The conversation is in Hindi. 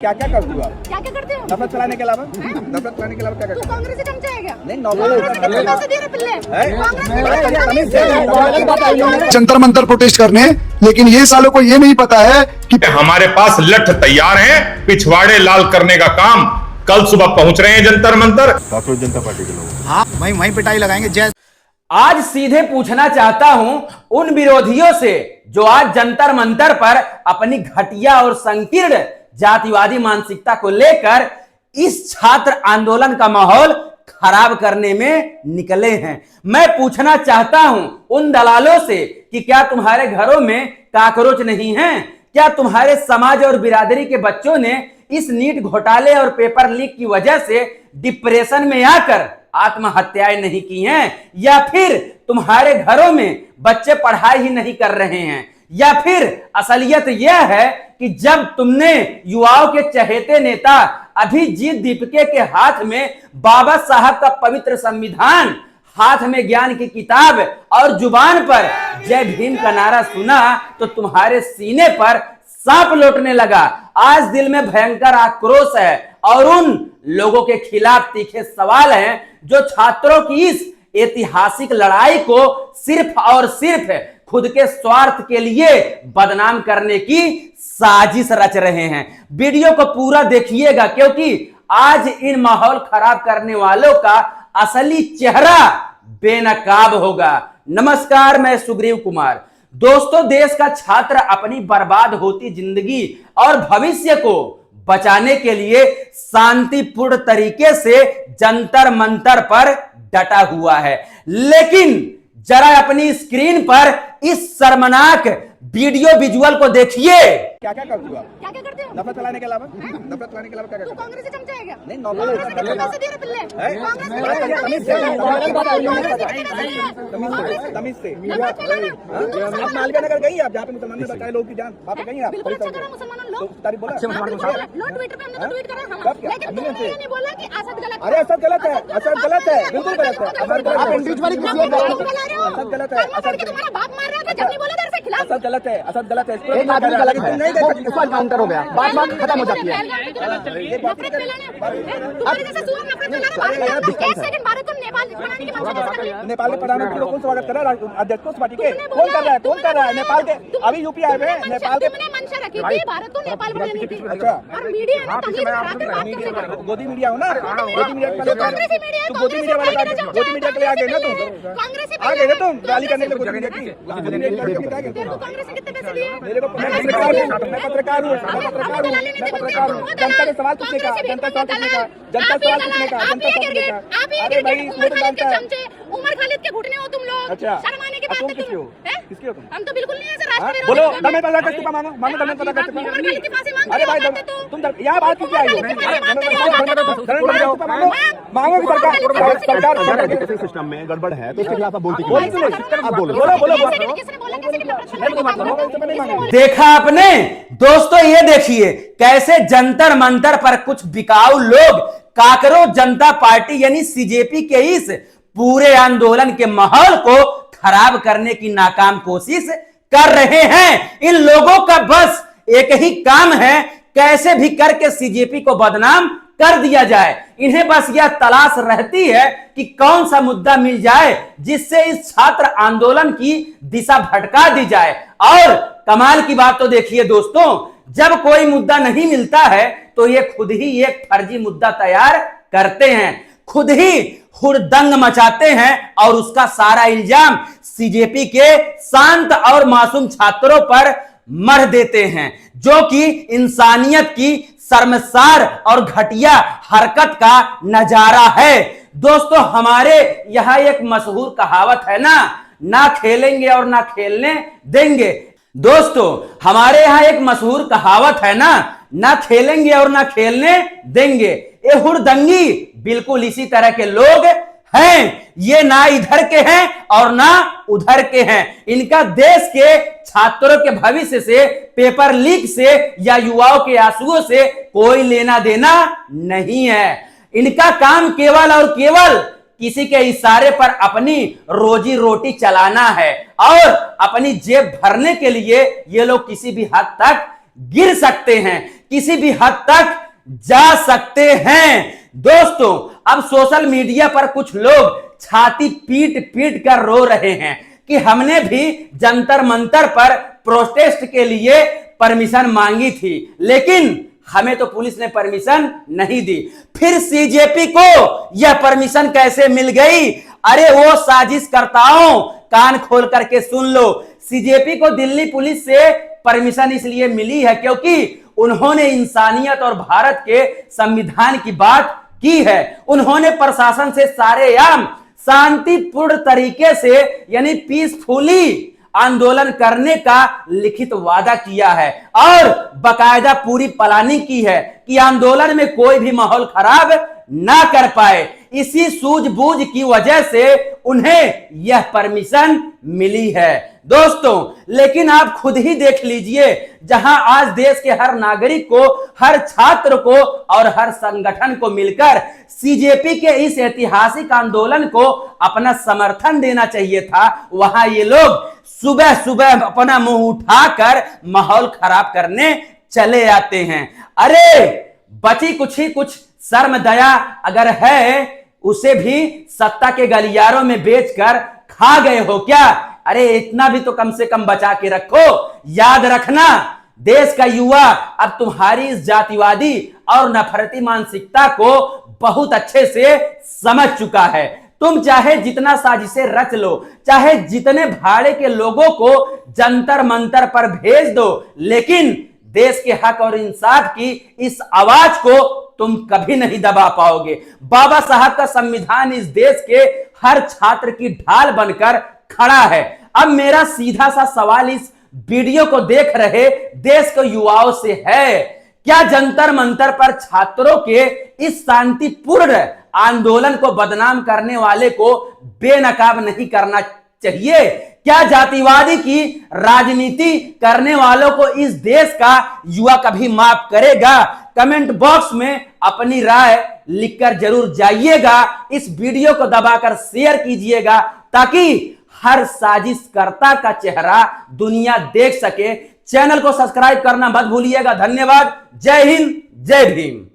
क्या क्या करती हो आप? क्या क्या करते हो? नफरत फैलाने के अलावा नफरत फैलाने के अलावा क्या तू करते हो? कांग्रेस से चमचा है क्या? नहीं जंतर मंतर प्रोटेस्ट करने, लेकिन ये सालों को ये नहीं पता है कि हमारे पास लठ तैयार हैं, पिछवाड़े लाल करने का काम कल सुबह पहुंच रहे हैं जंतर मंतर। भारतीय जनता पार्टी के लोग हाँ वहीं पिटाई लगाएंगे। जय आज सीधे पूछना चाहता हूं उन विरोधियों से जो आज जंतर मंतर पर अपनी घटिया और संकीर्ण जातिवादी मानसिकता को लेकर इस छात्र आंदोलन का माहौल खराब करने में निकले हैं। मैं पूछना चाहता हूं उन दलालों से कि क्या तुम्हारे घरों में काकरोच नहीं हैं? क्या तुम्हारे समाज और बिरादरी के बच्चों ने इस नीट घोटाले और पेपर लीक की वजह से डिप्रेशन में आकर आत्महत्याएं नहीं की हैं? या फिर तुम्हारे घरों में बच्चे पढ़ाई ही नहीं कर रहे हैं? या फिर असलियत यह है कि जब तुमने युवाओं के चहेते नेता अभिजीत दीपके के हाथ में बाबा साहब का पवित्र संविधान, हाथ में ज्ञान की किताब और जुबान पर जय भीम का नारा सुना तो तुम्हारे सीने पर सांप लौटने लगा। आज दिल में भयंकर आक्रोश है और उन लोगों के खिलाफ तीखे सवाल हैं जो छात्रों की इस ऐतिहासिक लड़ाई को सिर्फ और सिर्फ खुद के स्वार्थ के लिए बदनाम करने की साजिश रच रहे हैं। वीडियो को पूरा देखिएगा क्योंकि आज इन माहौल खराब करने वालों का असली चेहरा बेनकाब होगा। नमस्कार, मैं सुग्रीव कुमार। दोस्तों, देश का छात्र अपनी बर्बाद होती जिंदगी और भविष्य को बचाने के लिए शांतिपूर्ण तरीके से जंतर मंतर पर डटा हुआ है, लेकिन जरा अपनी स्क्रीन पर इस शर्मनाक वीडियो विजुअल को देखिए। क्या क्या करती हो आप? क्या क्या करते हो? नफरत फैलाने के अलावा नफरत फैलाने के अलावा क्या तू करते हो? कांग्रेस से चमचा है क्या? नहीं तमीज से आप मालवीय नगर गई आप, जहाँ पे मुसलमान ने बचाए लोगों की जान, वहाँ पे गई आप? बिल्कुल अच्छा करा मुसलमानों लोग। तारीफ बोला लो ट्विटर पे हमने तो ट्वीट करा हम, लेकिन तुमने ये नहीं बोला कि असद गलत है। अरे असद गलत है, असद गलत है, बिल्कुल गलत है। आप इंडिविजुअली किसी और बात को असद गलत है, असद तुम्हारा बाप मार रहा था जब नहीं बोला तेरे से खिलाफ। असद गलत है, असद गलत है। एक आदमी गलत है, नहीं देखा, इसका काउंटर हो गया, बात खत्म हो जाती है। नफरत फैलाने तुम्हारे जैसे सुअर नफरत फैला रहा है। एक सेकंड भारत तुम नेपाल बनाने की मंशा कैसे कर रहे हो? नेपाल में प्रधानमंत्री लोग कौन स्वागत कर रहा है? अध्यक्ष को पार्टी के कौन कर रहा है? कौन कर रहा है? नेपाल के अभी यूपी आए हुए नेपाल के। तुमने मंशा रखी थी भारत को नेपाल बनाने की। अच्छा, और मीडिया ने तमीज खाकर बात कैसे कर रहे हो? गोदी मीडिया हो ना, गोदी मीडिया तो कांग्रेसी मीडिया है, तो गोदी मीडिया वाले गोदी मीडिया के लिए आ गए ना तुम, कांग्रेसी आ गए ना तुम गाली करने के लिए गोदी मीडिया की। गोदी मीडिया के लिए आ गए तेरे को कांग्रेस से कितने पैसे लिए? मेरे को मैं पत्रकार हूँ, मैं पत्रकार हूँ, मैं पत्रकार हूँ, मैं पत्रकार हूँ। जनता के सवाल पूछने का, जनता सवाल पूछने का, जनता सवाल पूछने का, जनता सवाल पूछने का। अरे भाई वो तो जानता है। उमर खालिद के घुटने हो तुम लोग। अच्छा, शर्म आने की बात तुम है। किसके हो? किसके हो तुम? हम तो बिल्कुल नहीं ऐसे राष्ट्र बोलो दमे पता कर चुका, मांगो मांगो दमे पता कर चुका। उमर खालिद की फांसी मांग अरे भाई तुम यहाँ बात क्यों आई हो? मांगो सरकार सिस्टम में गड़बड़ है तो उसके खिलाफ आप बोलती आप बोलो बोलो बोलो। किसने बोला किसी की नफरत? देखा आपने दोस्तों, ये देखिए कैसे जंतर मंतर पर कुछ बिकाऊ लोग काकरोच जनता पार्टी यानी सीजेपी के इस पूरे आंदोलन के माहौल को खराब करने की नाकाम कोशिश कर रहे हैं। इन लोगों का बस एक ही काम है, कैसे भी करके सीजेपी को बदनाम कर दिया जाए। इन्हें बस यह तलाश रहती है कि कौन सा मुद्दा मिल जाए जिससे इस छात्र आंदोलन की दिशा भटका दी जाए। और कमाल की बात तो देखिए दोस्तों, जब कोई मुद्दा नहीं मिलता है तो ये खुद ही एक फर्जी मुद्दा तैयार करते हैं, खुद ही हुड़दंग मचाते हैं और उसका सारा इल्जाम सीजेपी के शांत और मासूम छात्रों पर मर देते हैं, जो कि इंसानियत की शर्मसार और घटिया हरकत का नजारा है। दोस्तों, हमारे यहां एक मशहूर कहावत है ना खेलेंगे और ना खेलने देंगे। दोस्तों, हमारे यहां एक मशहूर कहावत है ना खेलेंगे और ना खेलने देंगे। ये हुड़दंगी बिल्कुल इसी तरह के लोग हैं। ये ना इधर के हैं और ना उधर के हैं। इनका देश के छात्रों के भविष्य से, पेपर लीक से या युवाओं के आंसुओं से कोई लेना देना नहीं है। इनका काम केवल और केवल किसी के इशारे पर अपनी रोजी रोटी चलाना है और अपनी जेब भरने के लिए ये लोग किसी भी हद तक गिर सकते हैं। किसी भी हद तक जा सकते हैं। दोस्तों, अब सोशल मीडिया पर कुछ लोग छाती पीट पीट कर रो रहे हैं कि हमने भी जंतर मंतर पर प्रोटेस्ट के लिए परमिशन मांगी थी, लेकिन हमें तो पुलिस ने परमिशन नहीं दी। फिर सीजेपी को यह परमिशन कैसे मिल गई? अरे वो साजिशकर्ताओं, कान खोल करके सुन लो। सीजेपी को दिल्ली पुलिस से परमिशन इसलिए मिली है क्योंकि उन्होंने इंसानियत और भारत के संविधान की बात की है। उन्होंने प्रशासन से सारेआम शांतिपूर्ण तरीके से यानी पीसफुली आंदोलन करने का लिखित वादा किया है और बकायदा पूरी प्लानिंग की है कि आंदोलन में कोई भी माहौल खराब ना कर पाए। इसी सूझबूझ की वजह से उन्हें यह परमिशन मिली है। दोस्तों, लेकिन आप खुद ही देख लीजिए, जहां आज देश के हर नागरिक को, हर छात्र को और हर संगठन को मिलकर सीजेपी के इस ऐतिहासिक आंदोलन को अपना समर्थन देना चाहिए था, वहां ये लोग सुबह सुबह अपना मुंह उठाकर माहौल खराब करने चले आते हैं। अरे बची कुछ शर्म दया अगर है, उसे भी सत्ता के गलियारों में बेचकर खा गए हो क्या? अरे इतना भी तो कम से कम बचा के रखो। याद रखना, देश का युवा अब तुम्हारी इस जातिवादी और नफरती मानसिकता को बहुत अच्छे से समझ चुका है। तुम चाहे जितना साजिशें रच लो, चाहे जितने भाड़े के लोगों को जंतर मंतर पर भेज दो, लेकिन देश के हक और इंसाफ की इस आवाज को तुम कभी नहीं दबा पाओगे। बाबा साहब का संविधान इस देश के हर छात्र की ढाल बनकर खड़ा है। अब मेरा सीधा सा सवाल इस वीडियो को देख रहे देश के युवाओं से है, क्या जंतर मंतर पर छात्रों के इस शांतिपूर्ण आंदोलन को बदनाम करने वाले को बेनकाब नहीं करना चाहिए? क्या जातिवादी की राजनीति करने वालों को इस देश का युवा कभी माफ करेगा? कमेंट बॉक्स में अपनी राय लिखकर जरूर जाइएगा। इस वीडियो को दबाकर शेयर कीजिएगा ताकि हर साजिशकर्ता का चेहरा दुनिया देख सके। चैनल को सब्सक्राइब करना मत भूलिएगा। धन्यवाद। जय हिंद, जय भीम।